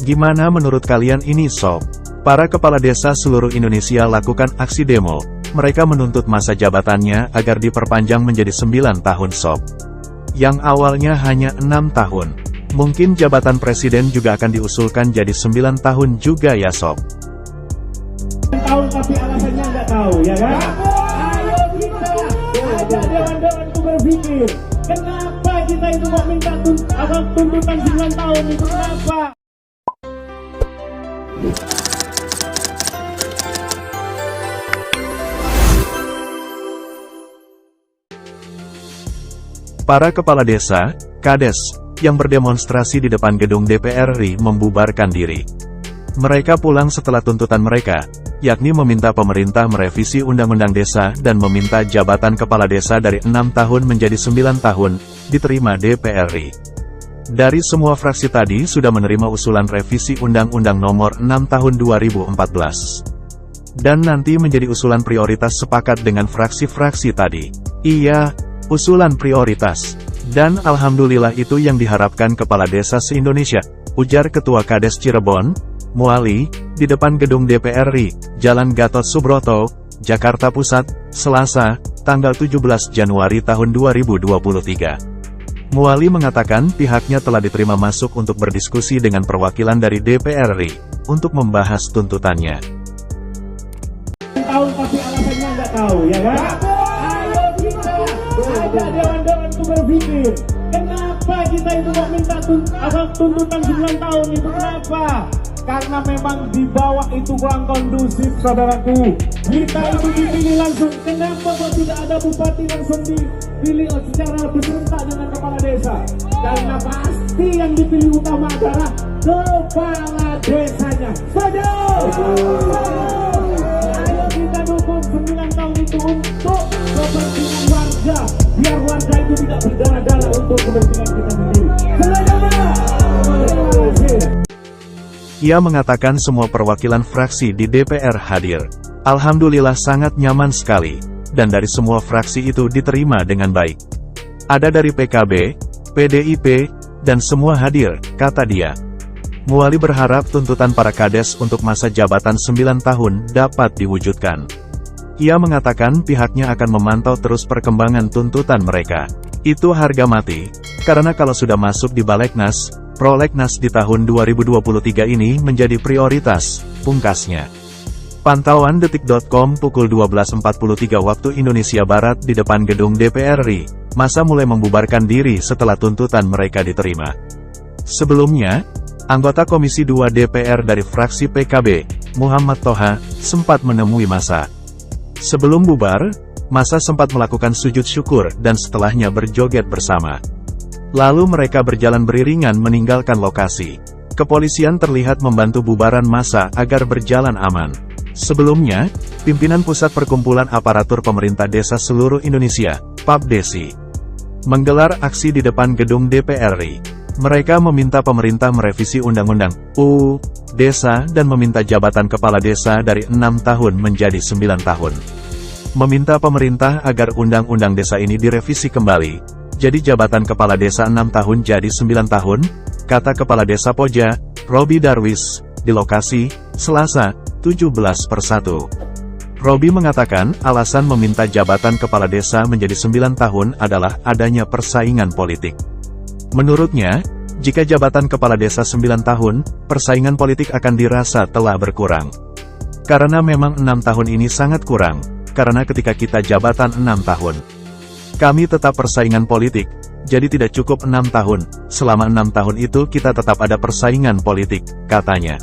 Gimana menurut kalian ini sob? Para kepala desa seluruh Indonesia lakukan aksi demo. Mereka menuntut masa jabatannya agar diperpanjang menjadi 9 tahun sob. Yang awalnya hanya 6 tahun. Mungkin jabatan presiden juga akan diusulkan jadi 9 tahun juga ya sob. Tahu tapi alasannya nggak tahu ya kan? Ayo kita ajak dewan-dewan itu berpikir. Kenapa kita itu mau minta tuntutan 9 tahun itu kenapa? Para kepala desa, Kades, yang berdemonstrasi di depan gedung DPR RI membubarkan diri. Mereka pulang setelah tuntutan mereka, yakni meminta pemerintah merevisi Undang-Undang Desa dan meminta jabatan kepala desa dari 6 tahun menjadi 9 tahun, diterima DPR RI. Dari semua fraksi tadi sudah menerima usulan revisi Undang-Undang Nomor 6 Tahun 2014. Dan nanti menjadi usulan prioritas sepakat dengan fraksi-fraksi tadi. Iya, usulan prioritas. Dan alhamdulillah itu yang diharapkan kepala desa se-Indonesia, ujar Ketua Kades Cirebon, Muali, di depan gedung DPR RI, Jalan Gatot Subroto, Jakarta Pusat, Selasa, tanggal 17 Januari tahun 2023. Muali mengatakan pihaknya telah diterima masuk untuk berdiskusi dengan perwakilan dari DPR RI, untuk membahas tuntutannya. Tahu tapi alasannya nggak tahu ya kan? Ayo kita ajak dewan-dewan itu berpikir. Kenapa kita itu mau minta tuntutan 9 tahun itu kenapa? Karena memang di bawah itu kurang kondusif, saudaraku. Kita itu dipilih langsung. Kenapa kok tidak ada bupati langsung dipilih secara berserentak dengan kepala desa? Karena pasti yang dipilih utama adalah kepala desanya. Setuju? Ayo kita dukung 9 tahun itu untuk kepentingan warga. Biar warga itu tidak berdarah-darah untuk kepentingan kita sendiri. Setuju? Ia mengatakan semua perwakilan fraksi di DPR hadir. Alhamdulillah sangat nyaman sekali, dan dari semua fraksi itu diterima dengan baik. Ada dari PKB, PDIP, dan semua hadir, kata dia. Muali berharap tuntutan para Kades untuk masa jabatan 9 tahun dapat diwujudkan. Ia mengatakan pihaknya akan memantau terus perkembangan tuntutan mereka. Itu harga mati, karena kalau sudah masuk di Balegnas, Prolegnas di tahun 2023 ini menjadi prioritas, pungkasnya. Pantauan detik.com pukul 12.43 waktu Indonesia Barat di depan gedung DPR RI, massa mulai membubarkan diri setelah tuntutan mereka diterima. Sebelumnya, anggota Komisi 2 DPR dari fraksi PKB, Muhammad Toha, sempat menemui massa. Sebelum bubar, massa sempat melakukan sujud syukur dan setelahnya berjoget bersama. Lalu mereka berjalan beriringan meninggalkan lokasi. Kepolisian terlihat membantu bubaran massa agar berjalan aman. Sebelumnya, pimpinan Pusat Perkumpulan Aparatur Pemerintah Desa Seluruh Indonesia, PAPDESI, menggelar aksi di depan gedung DPR RI. Mereka meminta pemerintah merevisi Undang-Undang UU Desa dan meminta jabatan kepala desa dari 6 tahun menjadi 9 tahun. Meminta pemerintah agar Undang-Undang Desa ini direvisi kembali. Jadi jabatan kepala desa 6 tahun jadi 9 tahun, kata Kepala Desa Poja, Robi Darwis, di lokasi, Selasa, 17/1. Robi mengatakan alasan meminta jabatan kepala desa menjadi 9 tahun adalah adanya persaingan politik. Menurutnya, jika jabatan kepala desa 9 tahun, persaingan politik akan dirasa telah berkurang. Karena memang 6 tahun ini sangat kurang, karena ketika kita jabatan 6 tahun. Kami tetap persaingan politik, jadi tidak cukup 6 tahun, selama 6 tahun itu kita tetap ada persaingan politik, katanya.